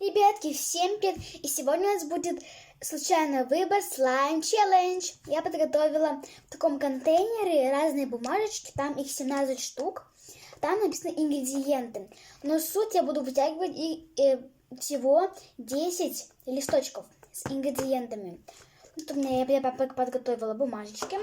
Ребятки, всем привет! И сегодня у нас будет случайный выбор слайм челлендж. Я подготовила в таком контейнере разные бумажечки, там их 17 штук. Там написаны ингредиенты. Но суть я буду вытягивать всего 10 листочков с ингредиентами. Вот у меня я подготовила бумажечки,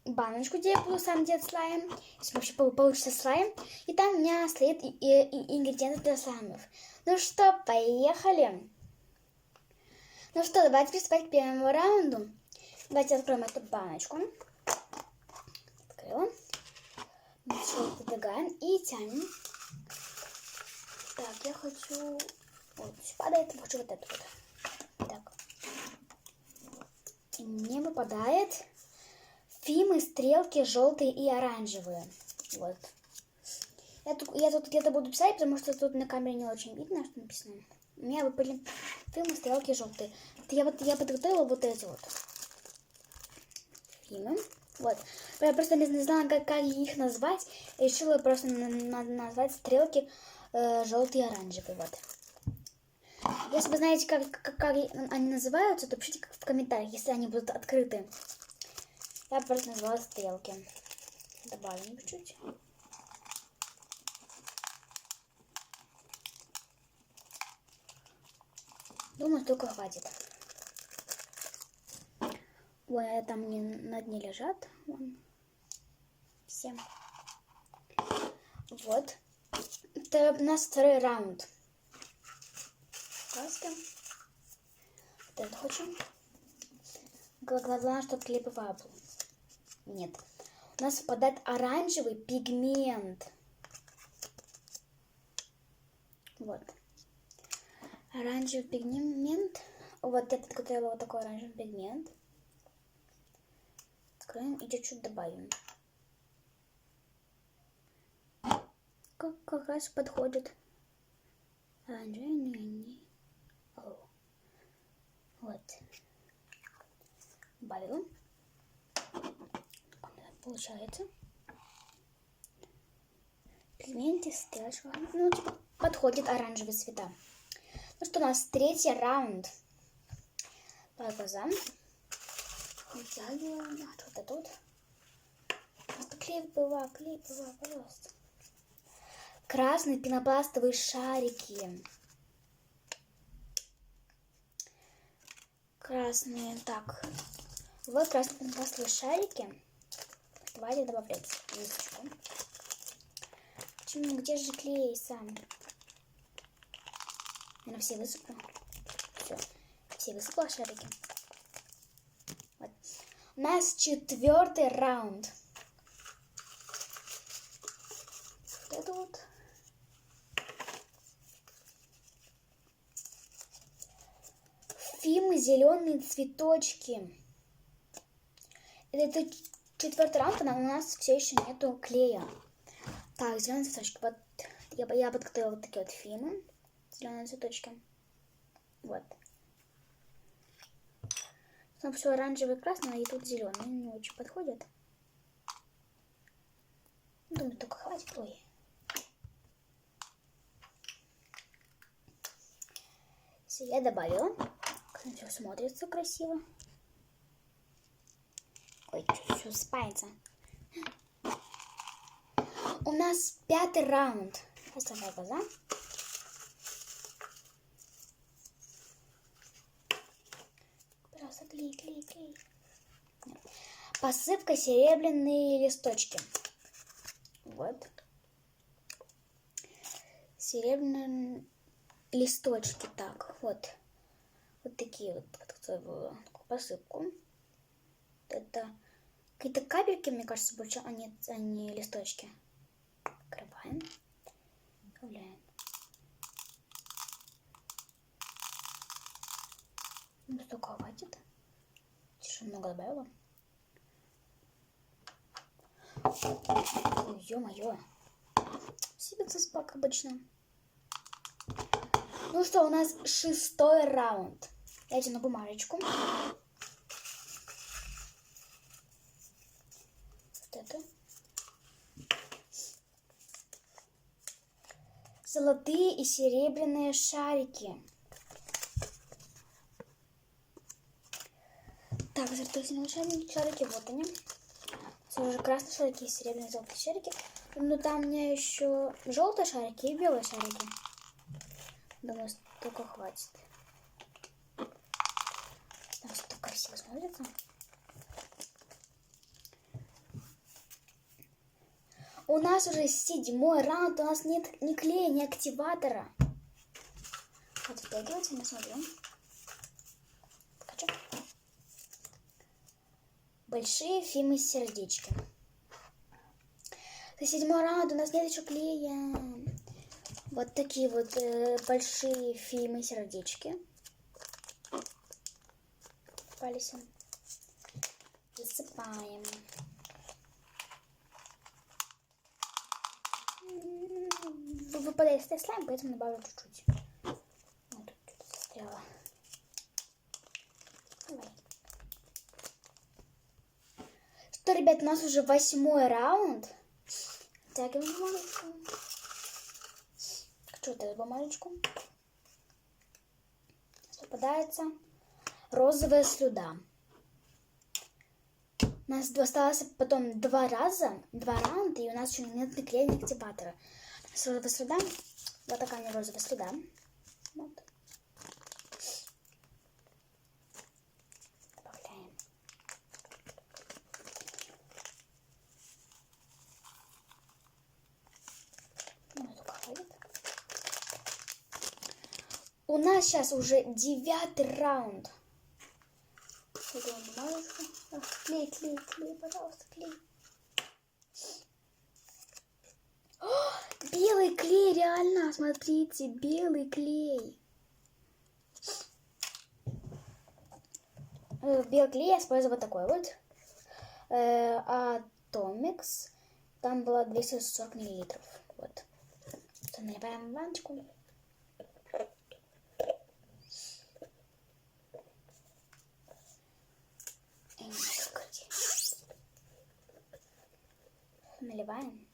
баночку, где я буду сам делать слайм, если вообще получится слайм. И там у меня стоят ингредиенты для слаймов. Ну что, поехали. Ну что, давайте приступать к первому раунду. Давайте откроем эту баночку. Открыла. Ничего, подвигаем и тянем. Так, я хочу... Вот, падает, хочу вот эту вот. Так. И мне выпадает... Фимы, стрелки желтые и оранжевые. Вот. Я тут где-то буду писать, потому что тут на камере не очень видно, что написано. У меня выпали фимы, стрелки желтые. Я подготовила вот эти вот фимы. Вот. Я просто не знала, как их назвать. Решила просто назвать стрелки желтые и оранжевые. Вот. Если вы знаете, как они называются, то пишите в комментариях, если они будут открыты. Я просто назвала стрелки. Добавим чуть-чуть. Думаю, только хватит. Вон, там они на дне лежат. Вон. Все. Вот. Это у нас второй раунд. Краска. Вот это хочу. Главное, чтобы клейковая была. Нет. У нас выпадает оранжевый пигмент. Вот. Оранжевый пигмент. Вот я подготовила вот такой оранжевый пигмент. Откроем и чуть-чуть добавим. Как раз подходит. Оранжевый. Вот. Добавила. Получается. Пигменты, стрелочка. Ну, типа, подходит оранжевые цвета. Ну что, у нас третий раунд. По глазам. Вытягиваем. Вот это тут. Просто клейковая, пожалуйста. Красные пенопластовые шарики. Красные. Так. Вот красные пенопластовые шарики. Давайте добавлять листочку. Почему? Где же клей сам? Наверное, все высыпала. Все высыпала шарики. Вот. У нас четвертый раунд. Вот это вот. Фимы, зеленые цветочки. Это четвертый раунд, но у нас все еще нету клея. Так, зеленые цветочки. Вот я подготовила вот такие вот фимы. Зеленые цветочки. Вот. Там все оранжевый и красный, и тут зеленый. Не очень подходит. Думаю, только хватит. Ой. Все, я добавила. Все смотрится красиво. Ой, все спается. У нас пятый раунд. Оставляю глаза. Пожалуйста, клей. Посыпка серебряные листочки. Вот. Серебряные листочки. Так, вот. Вот такие вот. Такую посыпку. Это какие-то капельки, мне кажется, больше, а не листочки. Открываем. Добавляем. Ну, столько хватит. Еще много добавила. Ой, ё-моё. Сыпется спак обычно. Ну что, у нас шестой раунд. Я тяну бумажечку. Вот это. золотые и серебряные шарики. Так, золотые шарики, вот они. Уже красные шарики и серебряные золотые шарики. Но там у меня еще желтые шарики и белые шарики. Думаю, столько хватит. Там что красиво смотрится. У нас уже 7-й раунд, у нас нет ни клея, ни активатора. Вот втягивается, мы смотрим. Покажу. Большие фимы сердечки. За 7-й раунд у нас нет еще клея. Вот такие вот большие фимы сердечки. Попались. Засыпаем. Выпадает слайм, поэтому добавлю чуть-чуть. Вот тут что-то застряло. Давай. Что, ребят, у нас уже 8-й раунд. Втягиваем бумажечку. Что-то эту бумажечку. Попадается розовая слюда. У нас осталось потом 2 раунда, и у нас еще нет наклеек активатора. Розовая слюда. Вот такая у меня розовая слюда. Вот. Добавляем. Ну, только хватит. У нас сейчас уже 9-й раунд. Клей, клей, клей, пожалуйста, клей. О, белый клей, реально, смотрите, белый клей. Белый клей я использую вот такой вот. Атомикс. Там было 240 миллилитров. Вот. Наливаем в баночку. Наливаем.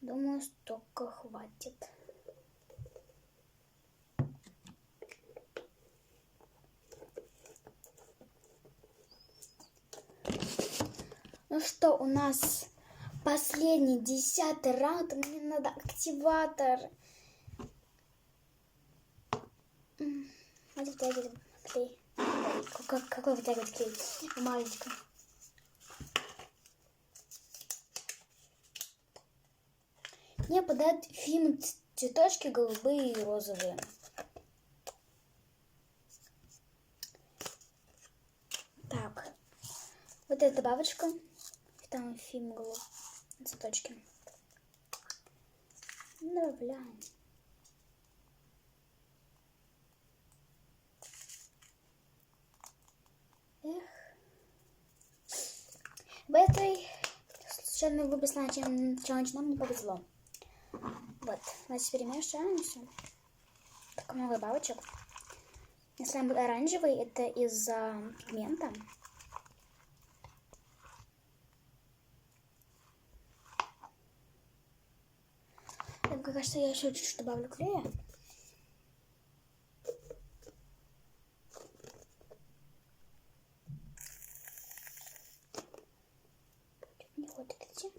Думаю, столько хватит. Ну что, у нас последний 10-й раунд. Мне надо активатор. Надо вытягивать клей. Какой вытягивать клей? Бумажечка. Мне подают фимы цветочки голубые и розовые. Так. Вот эта добавочка. Там фим голубые цветочки. Добавляем. В этой случайно выбор челлендж нам не повезло. Вот, давайте перемешаем все. Так много бабочек. Если он будет оранжевый, это из-за пигмента. Мне кажется, я еще чуть-чуть добавлю клея. Не хочет идти.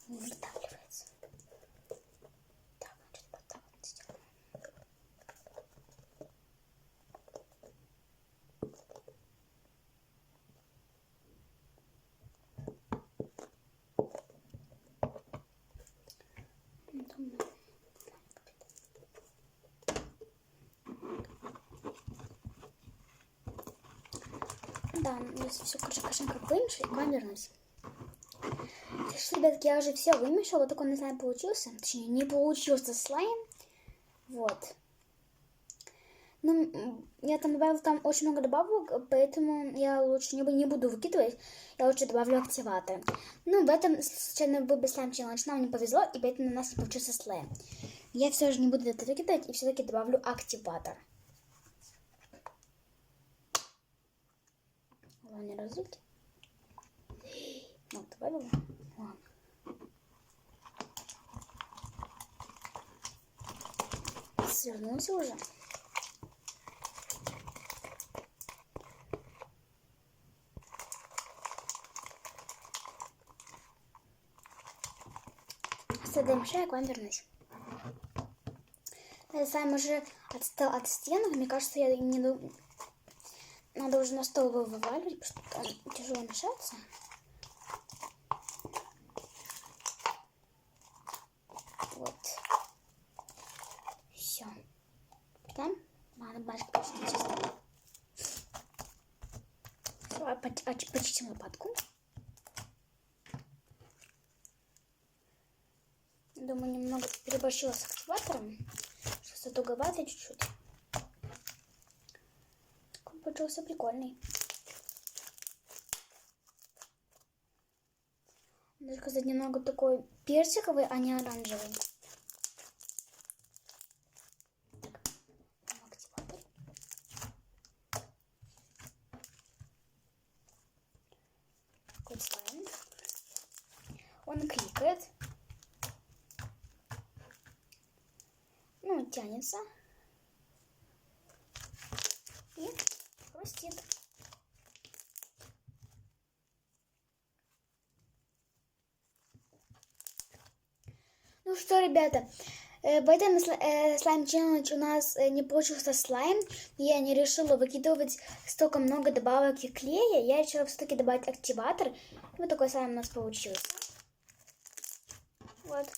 Не вдавливается. Так, значит, вот так вот сделаем. Да, если все хорошенько вымешу, и к вам вернусь. Ребятки, я уже все вымешала. Вот такой слайм получился. Точнее, не получился слайм. Вот. Ну, я там добавила очень много добавок, поэтому я лучше не буду выкидывать. Я лучше добавлю активатор. Ну, в этом случайно выбор слайм челлендж нам не повезло, и поэтому у нас не получился слайм. Я все же не буду это выкидывать и все-таки добавлю активатор. Главное не разлить. Вот, добавила. Свернулся уже. Оставим шею, к вам вернусь. Я сам уже отстал от стенок. Мне кажется, я не... Надо уже на стол его вываливать, потому что он тяжело мешается. Вот. Все. Там надо баночку почистить. Все, почистим лопатку. Думаю, немного переборщила с активатором. Сейчас туговато чуть-чуть. Он получился прикольный. Надо сказать, немного такой персиковый, а не оранжевый. Так, активатор. Такой слайм. Он кликает. Ну, тянется. И хрустит. Ну что, ребята, в этом слайм-челлендж у нас не получился слайм. Я не решила выкидывать столько много добавок и клея. Я решила все-таки добавить активатор. Вот такой слайм у нас получился. Вот.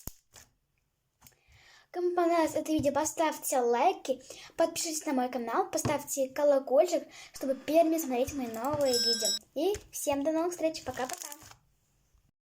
Кому понравилось это видео, поставьте лайки, подпишитесь на мой канал, поставьте колокольчик, чтобы первыми смотреть мои новые видео. И всем до новых встреч, пока-пока!